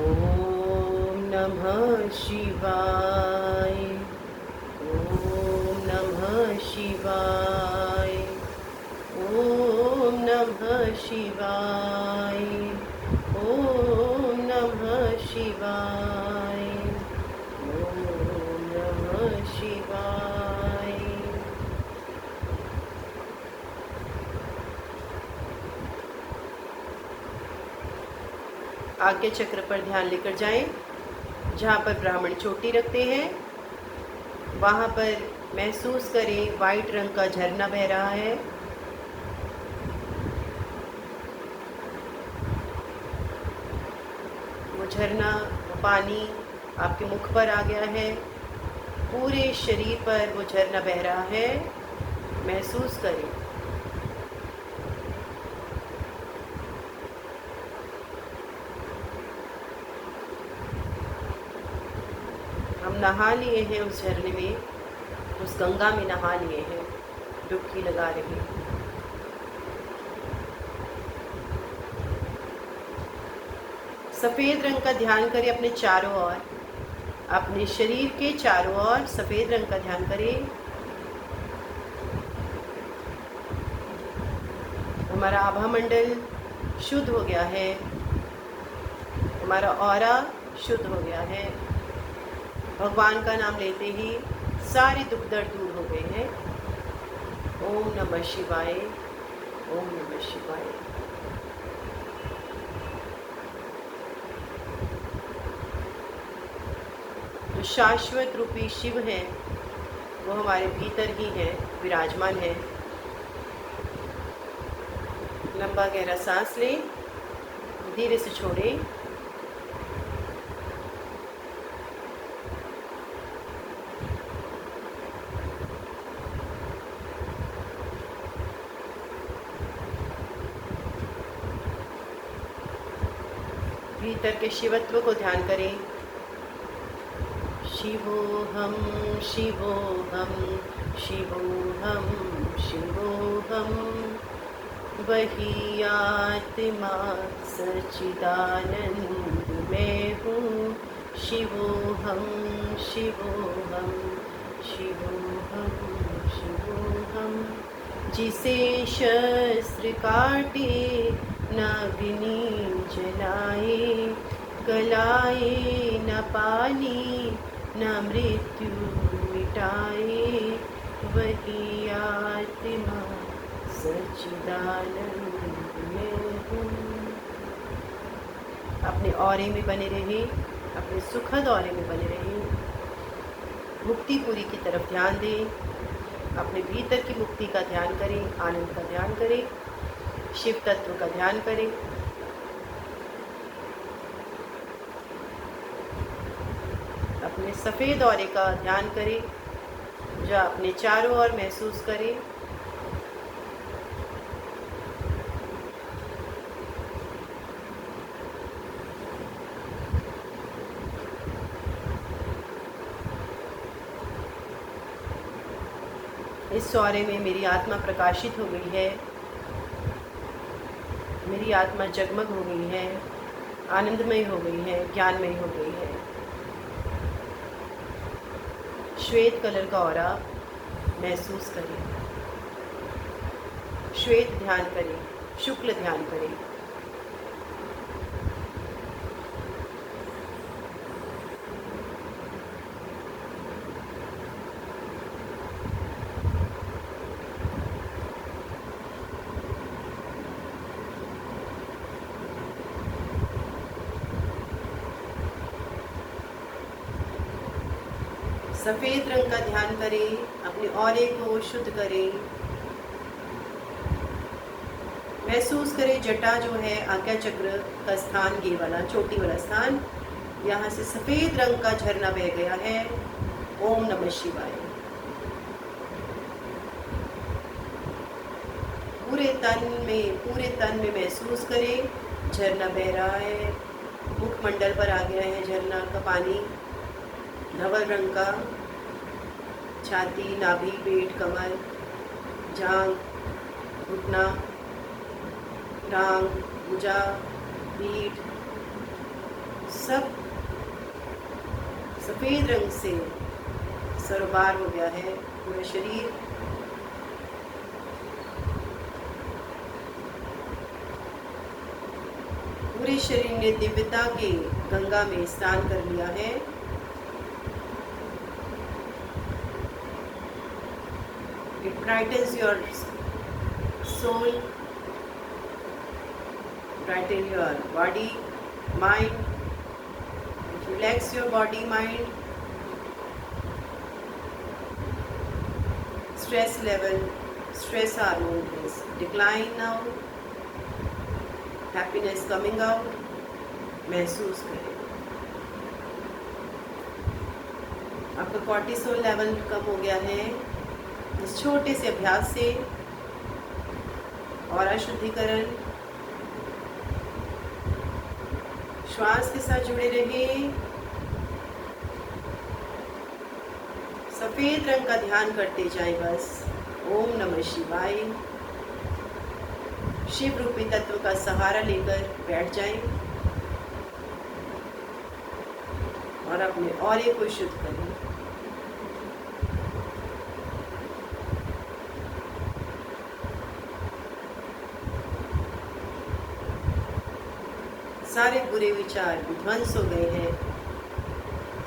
ॐ नमः शिवाय। ॐ नमः शिवाय। ॐ नमः शिवाय। ॐ नमः शिवाय। ॐ नमः शिवाय। आज्ञा चक्र पर ध्यान लेकर जाएं। जहाँ पर ब्राह्मण चोटी रखते हैं वहाँ पर महसूस करें वाइट रंग का झरना बह रहा है। वो झरना, वो पानी आपके मुख पर आ गया है। पूरे शरीर पर वो झरना बह रहा है। महसूस करें। हम नहा लिए हैं उस झरने में, उस गंगा में नहा लिए हैं, डुबकी लगा रहे हैं। सफ़ेद रंग का ध्यान करें अपने चारों ओर, अपने शरीर के चारों ओर सफ़ेद रंग का ध्यान करें। हमारा आभा मंडल शुद्ध हो गया है, हमारा ऑरा शुद्ध हो गया है। भगवान का नाम लेते ही सारे दुख दर्द दूर हो गए हैं। ओम नमः शिवाय। ओम नमः शिवाय। जो शाश्वत रूपी शिव है वो हमारे भीतर ही है, विराजमान है। लंबा गहरा सांस लें, धीरे से छोड़ें। भीतर के शिवत्व को ध्यान करें। शिवोहम शिवोहम शिवोहम शिवोहम, वही आत्मा सच्चिदानंद मैं हूँ। शिवोहम शिवोहम शिवोहम शिवोहम, जिसे शस्त्र काटे नागिनी जलाए, गलाए न पानी न मृत्यु मिटाए, वही आत्मा सच्चिदानंद मैं हूँ। अपने औरे में बने रहे, अपने सुखद औरे में बने रहे। मुक्तिपुरी की तरफ ध्यान दें। अपने भीतर की मुक्ति का ध्यान करें, आनंद का ध्यान करें, शिव तत्व का ध्यान करें। अपने सफ़ेद औरे का ध्यान करें, जो अपने चारों ओर महसूस करें। इस औरे में मेरी आत्मा प्रकाशित हो गई है, मेरी आत्मा जगमग हो गई है, आनंदमय हो गई है, ज्ञानमय हो गई है। श्वेत कलर का औरा महसूस करें, श्वेत ध्यान करें, शुक्ल ध्यान करें। सफ़ेद रंग का ध्यान करें, अपने औरे को शुद्ध करें। महसूस करें जटा जो है आज्ञा चक्र का स्थान, ये वाला चोटी वाला स्थान, यहाँ से सफ़ेद रंग का झरना बह गया है। ओम नमः शिवाय। पूरे तन में महसूस करें झरना बह रहा है। मुखमंडल पर आ गया है झरना का पानी, धवल रंग का। छाती, नाभि, पेट, कमर, जांघ, घुटना, टांग, भुजा, पीठ, सब सफ़ेद रंग से सरोबार हो गया है पूरा शरीर। पूरे शरीर ने दिव्यता के गंगा में स्नान कर लिया है। It brightens your soul, brighten your body, mind. It relax your body, mind. Stress level, stress hormone is decline now. Happiness coming out. महसूस करें। आपका कॉर्टिसोल लेवल कम हो गया है इस छोटे से अभ्यास से। और शुद्धिकरण, श्वास के साथ जुड़े रहे। सफेद रंग का ध्यान करते जाएं बस। ओम नमः शिवाय। शिव रूपी तत्व का सहारा लेकर बैठ जाएं और अपने ऑरे को शुद्ध करें। सारे बुरे विचार विध्वंस हो गए हैं।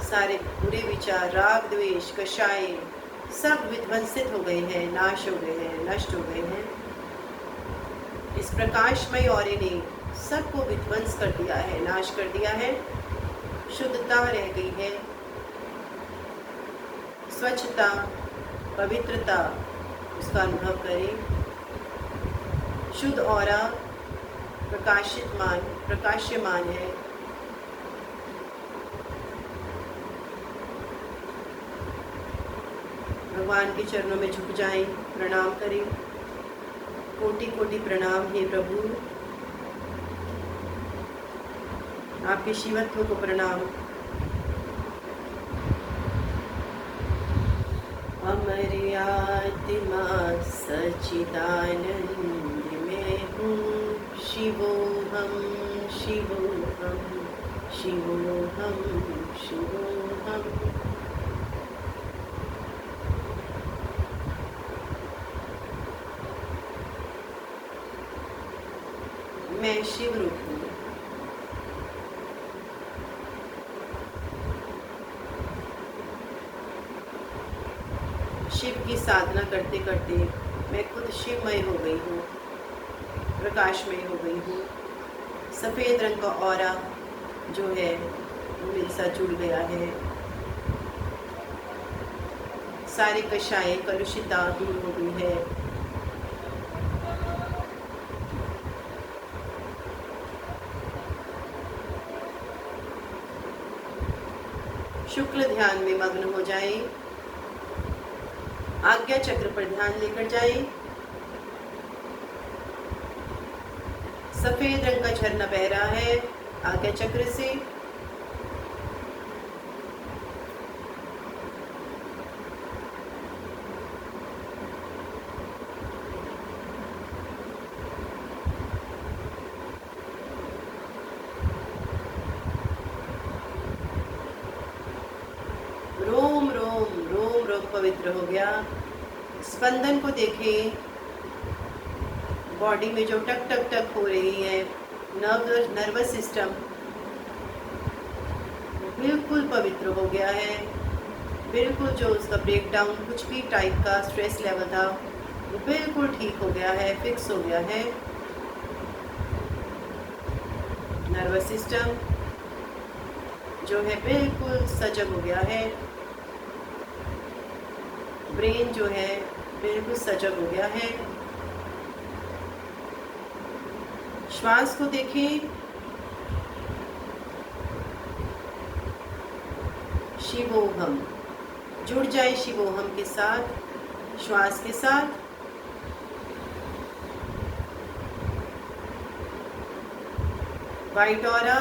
सारे बुरे विचार, राग, द्वेष, कषाय सब विध्वंसित हो गए हैं, नाश हो गए हैं, नष्ट हो गए हैं। इस प्रकाशमय औरे ने सबको विध्वंस कर दिया है, नाश कर दिया है। शुद्धता रह गई है, स्वच्छता, पवित्रता, उसका अनुभव करें। शुद्ध औरा प्रकाश्यमान है। भगवान के चरणों में झुक जाएं, प्रणाम करें। कोटि कोटि प्रणाम हे प्रभु, आपके शिवत्व को प्रणाम। अमर्यादिमा सच्चिदानंद में हूँ, शिवोहम शिवोहम शिवोहम शिवोहम। मैं शिव रूप हूँ। शिव की साधना करते करते मैं खुद शिवमय हो गई हूँ, प्रकाशमय हो गई हूँ। सफ़ेद रंग का ऑरा जो है वो मेरे साथ जुड़ गया है। सारी कषाय कलुषिता दूर हो गई है। शुक्ल ध्यान में मग्न हो जाएं। आज्ञा चक्र पर ध्यान लेकर जाएं। सफेद रंग का झरना बह रहा है आज्ञा चक्र से। रोम रोम रोम रोम पवित्र हो गया। स्पंदन को देखें, बॉडी में जो टक टक टक हो रही है, नर्वस सिस्टम बिल्कुल पवित्र हो गया है। बिल्कुल जो उसका ब्रेकडाउन, कुछ भी टाइप का स्ट्रेस लेवल था वो बिल्कुल ठीक हो गया है, फिक्स हो गया है। नर्वस सिस्टम जो है बिल्कुल सजग हो गया है। ब्रेन जो है बिल्कुल सजग हो गया है। श्वास को देखें, शिवोहम जुड़ जाए शिवोहम के साथ, श्वास के साथ। वाइट ऑरा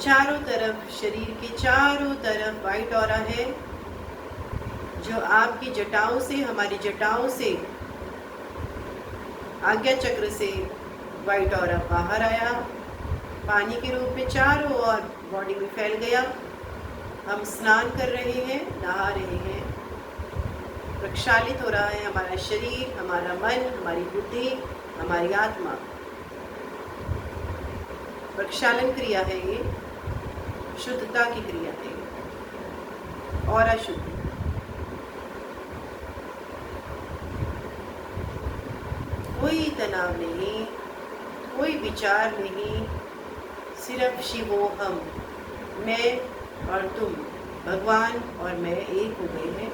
चारों तरफ, शरीर के चारों तरफ वाइट ऑरा है जो आपकी जटाओं से, हमारी जटाओं से, आज्ञा चक्र से वाइट ऑरा बाहर आया। पानी के रूप में चारों ओर बॉडी में फैल गया। हम स्नान कर रहे हैं, नहा रहे हैं। प्रक्षालित हो रहा है हमारा शरीर, हमारा मन, हमारी बुद्धि, हमारी आत्मा। प्रक्षालन क्रिया है ये, शुद्धता की क्रिया है, और अशुद्धि। कोई तनाव नहीं, कोई विचार नहीं, सिर्फ शिवोहम, मैं और तुम, भगवान और मैं एक हो गए हैं।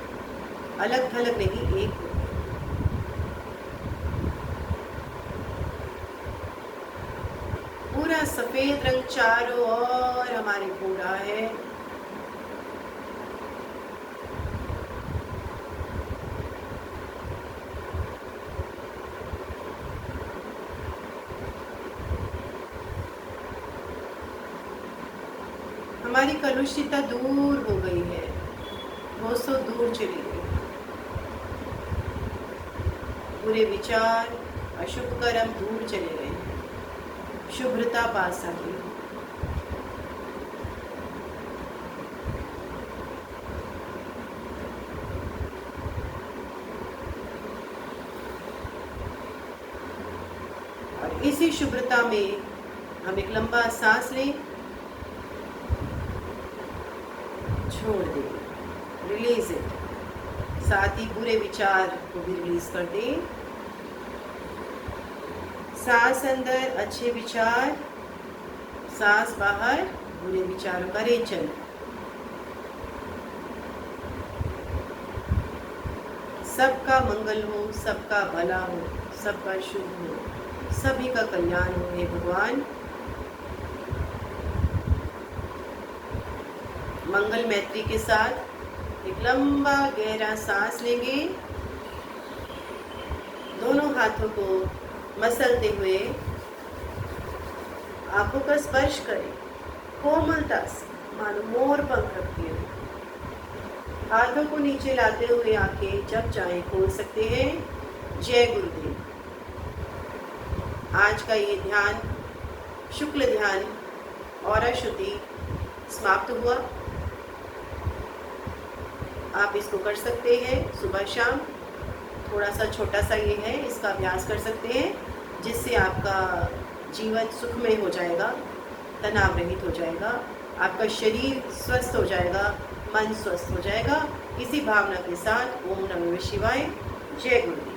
अलग थलग नहीं, एक हो गए। पूरा सफेद रंग चारों ओर हमारे घूम रहा है। हमारी कलुषितता दूर हो गई है, 200 दूर चली गई। बुरे विचार, अशुभ कर्म दूर चले गए, शुभ्रता पास आ गई। और इसी शुभ्रता में हम एक लंबा सांस लें, छोड़ दें, रिलीज इट। साथ ही बुरे विचार को भी रिलीज कर दें। सांस अंदर, अच्छे विचार, सांस बाहर, बुरे विचारों का रेचन। सबका मंगल हो, सबका भला हो, सबका शुभ हो, सभी का कल्याण हो हे भगवान। मंगल मैत्री के साथ एक लंबा गहरा सांस लेंगे। दोनों हाथों को मसलते हुए आंखों का स्पर्श करें, कोमलता से, मानो मोर पंख रखते हो। हाथों को नीचे लाते हुए आंखें जब चाहे खोल सकते हैं। जय गुरुदेव। आज का ये ध्यान, शुक्ल ध्यान और अशुद्धि समाप्त हुआ। आप इसको कर सकते हैं सुबह शाम। थोड़ा सा छोटा सा ये है, इसका अभ्यास कर सकते हैं, जिससे आपका जीवन सुखमय हो जाएगा, तनाव रहित हो जाएगा, आपका शरीर स्वस्थ हो जाएगा, मन स्वस्थ हो जाएगा। इसी भावना के साथ ओम नमः शिवाय। जय गुरुदेव।